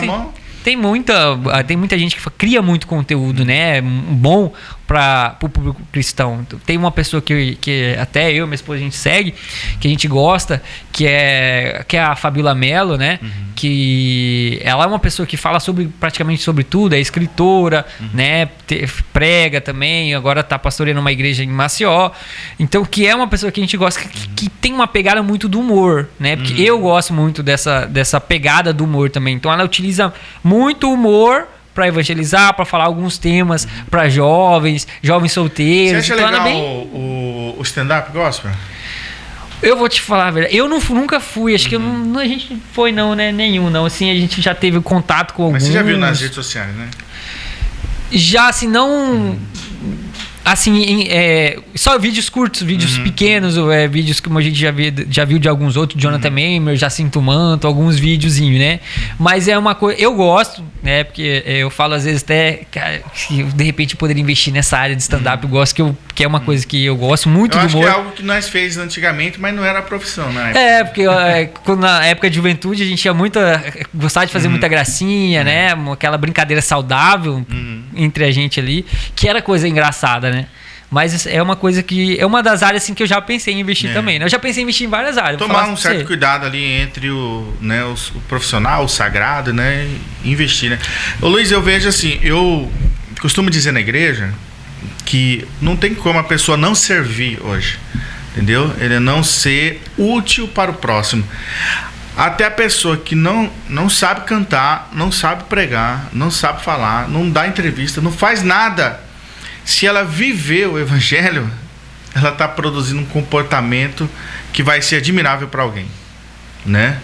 tem muita gente que cria muito conteúdo, né? Bom para o público cristão. Tem uma pessoa que até eu e minha esposa a gente segue, que a gente gosta, que é a Fabíola Mello, né? Que ela é uma pessoa que fala praticamente sobre tudo, é escritora, né? Prega também, agora está pastoreando uma igreja em Maceió. Então, que é uma pessoa que a gente gosta, que tem uma pegada muito do humor, né? Porque eu gosto muito dessa pegada do humor também. Então, ela utiliza muito humor para evangelizar, para falar alguns temas para jovens solteiros. Você acha então, legal o stand-up gospel? Eu vou te falar a verdade, eu nunca fui, acho que a gente não foi não, né? Nenhum não, assim, a gente já teve contato com alguns. Mas você já viu nas redes sociais, né? Já, assim, não... Assim, só vídeos curtos, vídeos pequenos, vídeos como a gente já viu de alguns outros, Jonathan Meimer, Jacinto Manto, alguns videozinhos, né? Mas é uma coisa, eu gosto, né? Porque eu falo às vezes até, cara, que de repente eu poderia investir nessa área de stand-up, eu gosto, que é uma coisa que eu gosto muito do humor. Eu acho que é algo que nós fez antigamente, mas não era a profissão, né? Porque quando na época de juventude a gente tinha gostava de fazer muita gracinha, né? Aquela brincadeira saudável entre a gente ali, que era coisa engraçada, né? Mas é uma coisa que... É uma das áreas assim, que eu já pensei em investir também, né? Eu já pensei em investir em várias áreas. Tomar um certo cuidado ali entre o profissional, o sagrado, né? E investir, né? Ô Luiz, eu vejo assim, eu costumo dizer na igreja que não tem como a pessoa não servir hoje, entendeu? Ele não ser útil para o próximo. Até a pessoa que não sabe cantar, não sabe pregar, não sabe falar, não dá entrevista, não faz nada. Se ela viver o evangelho, ela está produzindo um comportamento que vai ser admirável para alguém, né?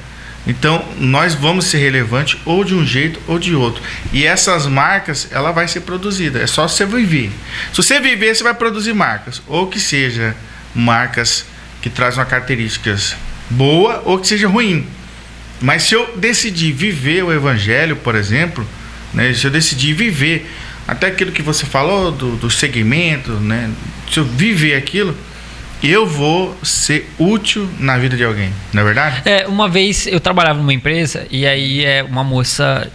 Então, nós vamos ser relevantes ou de um jeito ou de outro. E essas marcas, ela vai ser produzida. É só você viver. Se você viver, você vai produzir marcas. Ou que seja marcas que trazem uma características boa ou que seja ruim. Mas se eu decidir viver o evangelho, por exemplo, né? Se eu decidir viver até aquilo que você falou do segmento, né? Se eu viver aquilo, eu vou ser útil na vida de alguém, não é verdade? Uma vez eu trabalhava numa empresa e aí uma moça,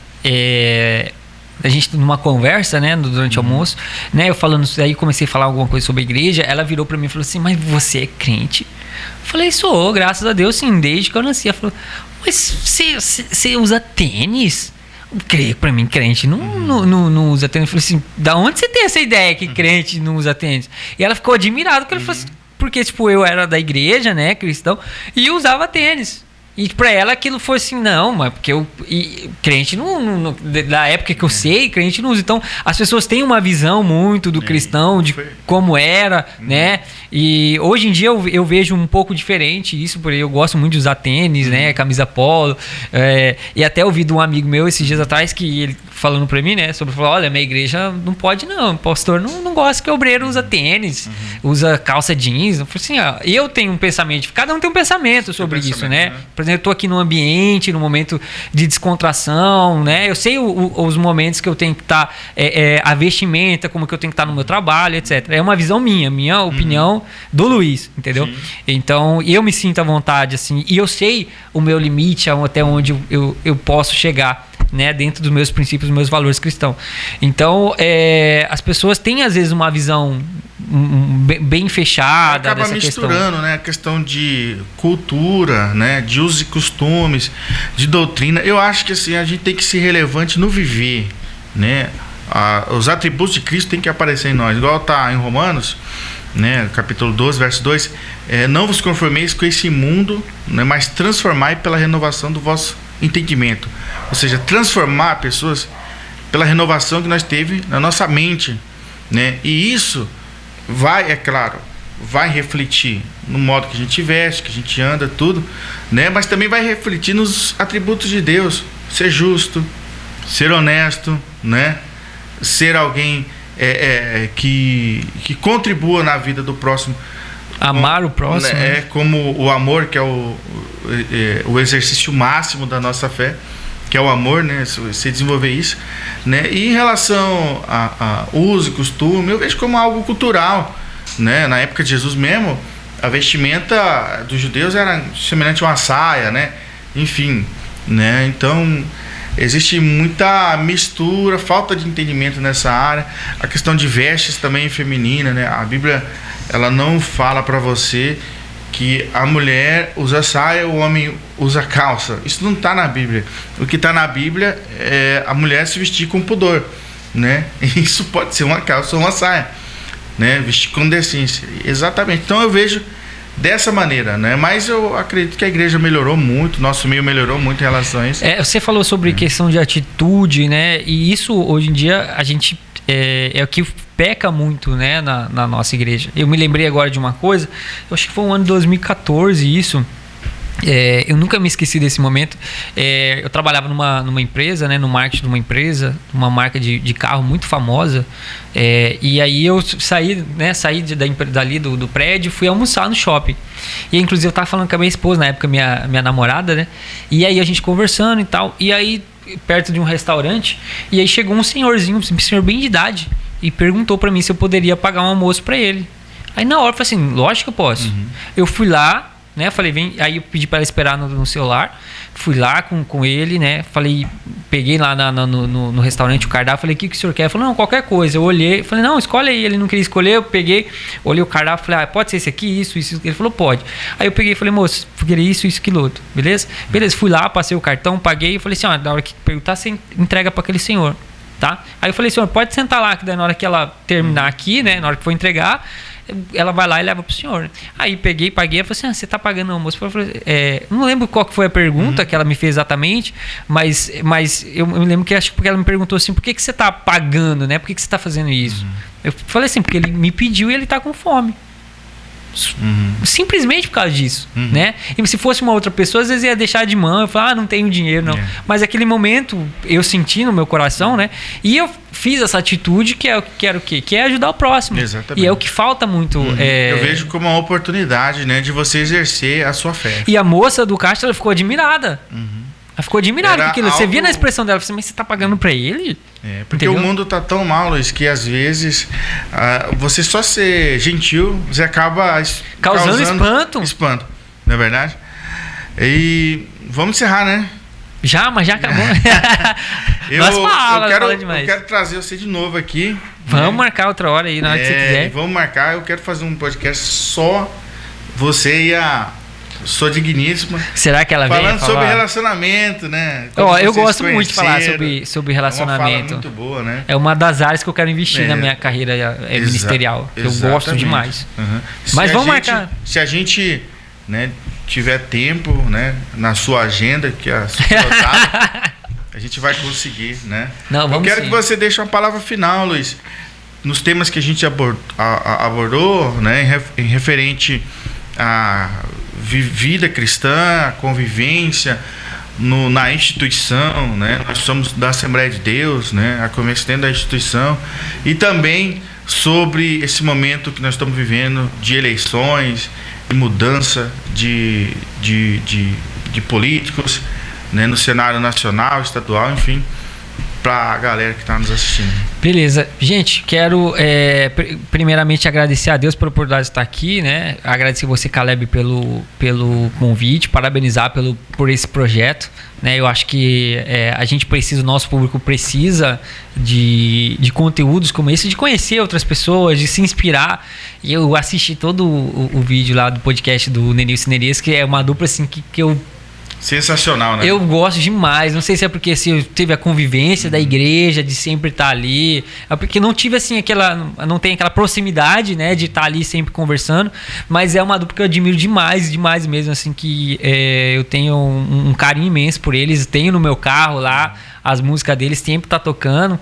a gente numa conversa, né, durante o almoço, né, eu falando isso aí, comecei a falar alguma coisa sobre a igreja, ela virou pra mim e falou assim, mas você é crente? Eu falei, sou, graças a Deus, sim, desde que eu nasci. Ela falou, mas você usa tênis? Creio, pra mim, crente não usa tênis. Eu falei assim, da onde você tem essa ideia que crente não usa tênis? E ela ficou admirada, porque ela falou assim, porque, tipo, eu era da igreja, né, cristão, e eu usava tênis. E pra ela aquilo foi assim, não, mas porque crente não, da época que eu sei, crente não usa. Então, as pessoas têm uma visão muito do cristão, de como era, né? E hoje em dia eu vejo um pouco diferente isso, porque eu gosto muito de usar tênis, né? Camisa polo. E até ouvi de um amigo meu esses dias atrás, que ele falando pra mim, né? Falou, olha, minha igreja não pode não, o pastor não gosta que o obreiro usa tênis, usa calça jeans. Eu falei assim, eu tenho um pensamento, cada um tem um pensamento sobre isso, né? Por exemplo, né? Eu tô aqui num ambiente, num momento de descontração, né? Eu sei os momentos que eu tenho que estar, a vestimenta, como que eu tenho que estar no meu trabalho, etc. É uma visão minha opinião do Luiz, entendeu? Sim. Então, eu me sinto à vontade, assim, e eu sei o meu limite, até onde eu posso chegar, né, dentro dos meus princípios, dos meus valores cristãos. Então, as pessoas têm, às vezes, uma visão bem fechada acaba dessa misturando, questão. né, a questão de cultura, né, de usos e costumes, de doutrina. Eu acho que assim, a gente tem que ser relevante no viver, né? Os atributos de Cristo têm que aparecer em nós. Igual está em Romanos, né, capítulo 12, verso 2, não vos conformeis com esse mundo, né, mas transformai pela renovação do vosso entendimento. Ou seja, transformar pessoas pela renovação que nós teve na nossa mente, né? E isso vai, é claro, vai refletir no modo que a gente veste, que a gente anda, tudo, né? Mas também vai refletir nos atributos de Deus. Ser justo, ser honesto, né? Ser alguém que contribua na vida do próximo. Amar o próximo. É como o amor, que é o exercício máximo da nossa fé, que é o amor, né? Você desenvolver isso, né? E em relação a uso e costume, eu vejo como algo cultural, né? Na época de Jesus mesmo, a vestimenta dos judeus era semelhante a uma saia, né? Enfim, né? Então, existe muita mistura, falta de entendimento nessa área. A questão de vestes também feminina, né? A Bíblia, ela não fala para você que a mulher usa saia, o homem usa calça. Isso não está na Bíblia. O que está na Bíblia é a mulher se vestir com pudor, né? Isso pode ser uma calça ou uma saia, né? Vestir com decência. Exatamente. Então eu vejo dessa maneira, né? Mas eu acredito que a igreja melhorou muito, nosso meio melhorou muito em relação a isso. Você falou sobre questão de atitude, né? E isso hoje em dia a gente é o que peca muito, né, na nossa igreja. Eu me lembrei agora de uma coisa, eu acho que foi um ano de 2014 isso. Eu nunca me esqueci desse momento. Eu trabalhava numa empresa, né, no marketing de uma empresa, uma marca de carro muito famosa. E aí eu saí dali do prédio e fui almoçar no shopping. E inclusive eu estava falando com a minha esposa, na época minha namorada, né? E aí a gente conversando e tal. E aí perto de um restaurante, e aí chegou um senhorzinho, um senhor bem de idade, e perguntou para mim se eu poderia pagar um almoço para ele. Aí na hora eu falei assim, lógico que eu posso. Uhum. Eu fui lá, né? Falei, vem. Aí eu pedi para ela esperar no celular. Fui lá com ele, né? Falei, peguei lá no restaurante o cardápio. Falei, o que o senhor quer? Ele falou, não, qualquer coisa. Eu olhei, falei, não, escolhe aí. Ele não queria escolher. Eu peguei, olhei o cardápio. Falei, pode ser esse aqui, isso. Ele falou, pode. Aí eu peguei e falei, moço, eu queria isso, aquilo outro. Beleza? Beleza, fui lá, passei o cartão, paguei. E falei assim, na hora que perguntar, você entrega para aquele senhor, tá? Aí eu falei, senhor, pode sentar lá, que daí na hora que ela terminar aqui, né? Na hora que for entregar, ela vai lá e leva pro senhor. Aí peguei, paguei, ela falou assim, você tá pagando o almoço? Eu falei, não lembro qual que foi a pergunta que ela me fez exatamente, mas eu me lembro que acho que porque ela me perguntou assim, por que você tá pagando, né? Por que você tá fazendo isso? Eu falei assim, porque ele me pediu e ele tá com fome. Simplesmente por causa disso, né? E se fosse uma outra pessoa, às vezes ia deixar de mão, eu falar, não tenho dinheiro, não. Mas aquele momento eu senti no meu coração, né? E eu fiz essa atitude que era o quê? Que é ajudar o próximo. Exatamente. E é o que falta muito. Eu vejo como uma oportunidade, né, de você exercer a sua fé. E a moça do caixa, ela ficou admirada. Ela ficou admirada com aquilo. Você via na expressão dela, mas você tá pagando pra ele? Porque entendeu? o mundo tá tão mal, Luiz, que às vezes você só ser gentil, você acaba causando espanto, não é verdade? E vamos encerrar, né? Mas já acabou. Eu quero trazer você de novo aqui. Vamos marcar outra hora aí, na hora que você quiser. Vamos marcar, eu quero fazer um podcast só você e a sua digníssima. Será que ela vem falando sobre relacionamento, né? Eu gosto muito de falar sobre relacionamento. É uma fala muito boa, né? É uma das áreas que eu quero investir na minha carreira ministerial. Eu gosto demais. Mas vamos marcar. Se a gente, né, tiver tempo, né, na sua agenda, que é lotada, a gente vai conseguir, né? Eu quero que você deixe uma palavra final, Luiz, nos temas que a gente abordou, né, em referente à vida cristã, a convivência na instituição, né? Nós somos da Assembleia de Deus, né? A convivência dentro da instituição, e também sobre esse momento que nós estamos vivendo de eleições e mudança de de políticos, né, no cenário nacional, estadual, enfim, para a galera que está nos assistindo. Beleza. Gente, quero primeiramente agradecer a Deus pela oportunidade de estar aqui, né? Agradecer você, Caleb, pelo convite, parabenizar por esse projeto, né? Eu acho que a gente precisa, o nosso público precisa de conteúdos como esse, de conhecer outras pessoas, de se inspirar. E eu assisti todo o vídeo lá do podcast do Nenilson e Nerias, que é uma dupla assim que eu... Sensacional, né? Eu gosto demais. Não sei se é porque assim, teve a convivência da igreja, de sempre estar ali. É porque não tive assim não tem aquela proximidade, né, de estar ali sempre conversando. Mas é uma dupla que eu admiro demais, demais mesmo, assim, que eu tenho um carinho imenso por eles. Tenho no meu carro lá as músicas deles, sempre tá tocando.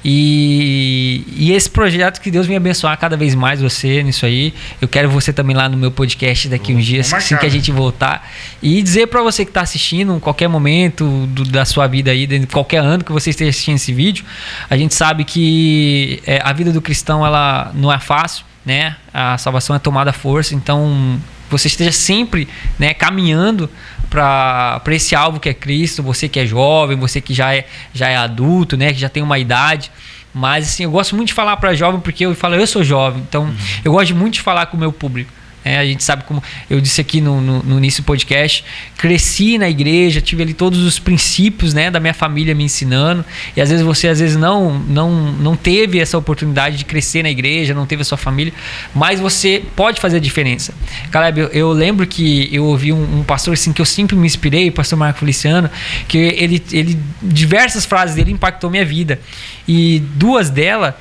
E esse projeto, que Deus venha abençoar cada vez mais você nisso aí. Eu quero você também lá no meu podcast daqui uns dias, assim que a gente voltar. E dizer para você que tá assistindo, em qualquer momento da sua vida aí, de qualquer ano que você esteja assistindo esse vídeo, a gente sabe que a vida do cristão, ela não é fácil, né? A salvação é tomada à força, então você esteja sempre, né, caminhando para esse alvo que é Cristo. Você que é jovem, você que já é adulto, né, que já tem uma idade. Mas assim, eu gosto muito de falar para jovem, porque eu sou jovem, então eu gosto muito de falar com o meu público. A gente sabe, como eu disse aqui no início do podcast, cresci na igreja, tive ali todos os princípios, né, da minha família me ensinando. E às vezes você não teve essa oportunidade de crescer na igreja, não teve a sua família, mas você pode fazer a diferença. Caleb, eu lembro que eu ouvi um pastor assim, que eu sempre me inspirei, o pastor Marco Feliciano, que ele diversas frases dele impactou minha vida. E duas delas,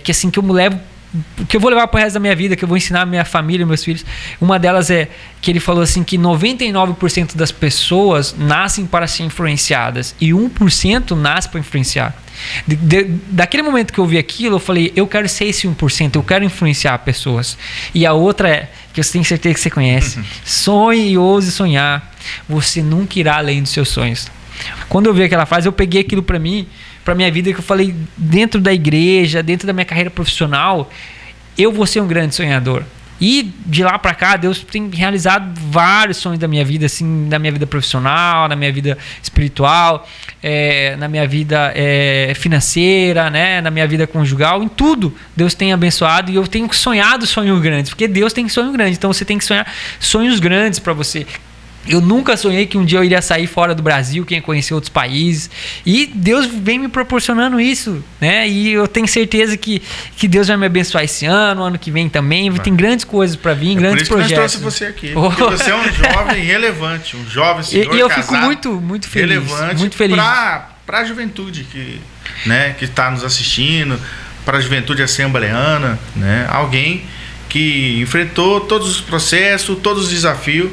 que assim, que eu vou levar pro resto da minha vida, que eu vou ensinar a minha família, meus filhos. Uma delas é que ele falou assim, que 99% das pessoas nascem para ser influenciadas e 1% nasce para influenciar. Daquele momento que eu vi aquilo, eu falei, eu quero ser esse 1%, eu quero influenciar pessoas. E a outra é, que eu tenho certeza que você conhece, sonhe e ouse sonhar, você nunca irá além dos seus sonhos. Quando eu vi aquela frase, eu peguei aquilo para mim, para minha vida, que eu falei, dentro da igreja, dentro da minha carreira profissional, eu vou ser um grande sonhador. E de lá para cá, Deus tem realizado vários sonhos da minha vida, assim, na minha vida profissional, na minha vida espiritual, na minha vida financeira, né, na minha vida conjugal, em tudo Deus tem abençoado. E eu tenho sonhado sonhos grandes, porque Deus tem sonho grande, então você tem que sonhar sonhos grandes para você. Eu nunca sonhei que um dia eu iria sair fora do Brasil, que ia conhecer outros países. E Deus vem me proporcionando isso, né? E eu tenho certeza que Deus vai me abençoar esse ano que vem também. Vai. Tem grandes coisas para vir, grandes projetos. Por isso que nós trouxe você aqui. Porque você é um jovem relevante, um jovem senhor e eu casado, fico muito feliz. Relevante, muito feliz. Para a juventude que está nos assistindo, para a juventude assembleana, né? Alguém que enfrentou todos os processos, todos os desafios,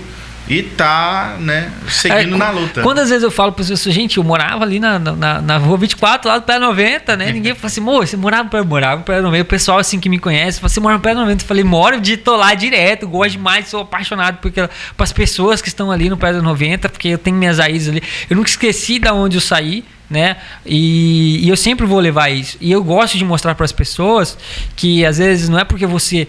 e tá, né, seguindo na luta. Quantas vezes eu falo para as pessoas, gente, eu morava ali na rua 24, lá do Pé 90, né? Ninguém fala assim, você morava no Pé 90. O pessoal assim que me conhece, fala, você mora no Pé 90. Eu falei, tô lá direto, gosto demais, sou apaixonado pelas pessoas que estão ali no Pé 90, porque eu tenho minhas raízes ali. Eu nunca esqueci de onde eu saí, né? E eu sempre vou levar isso. E eu gosto de mostrar para as pessoas que às vezes não é porque você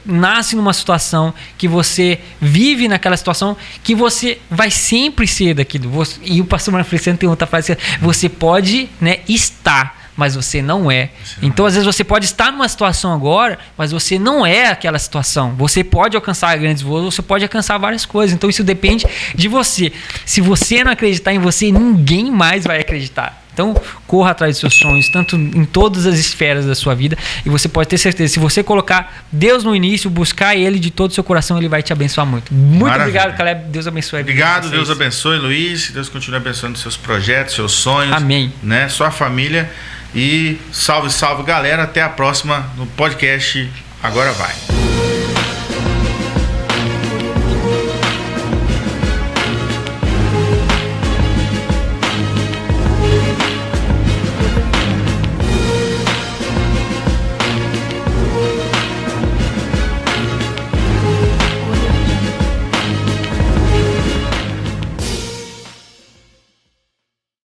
nasce numa situação, que você vive naquela situação, que você vai sempre ser daquilo. E o pastor Marco Feliciano tem outra frase, você pode, né, estar, mas você não é. Então, às vezes, você pode estar numa situação agora, mas você não é aquela situação. Você pode alcançar grandes voos, você pode alcançar várias coisas. Então, isso depende de você. Se você não acreditar em você, ninguém mais vai acreditar. Então, corra atrás dos seus sonhos, tanto em todas as esferas da sua vida. E você pode ter certeza, se você colocar Deus no início, buscar Ele de todo o seu coração, Ele vai te abençoar muito. Muito obrigado, Caleb. Deus abençoe. Obrigado, Deus abençoe, Luiz. Deus continue abençoando seus projetos, seus sonhos. Amém. Né? Sua família. E salve, salve, galera. Até a próxima no podcast Agora Vai.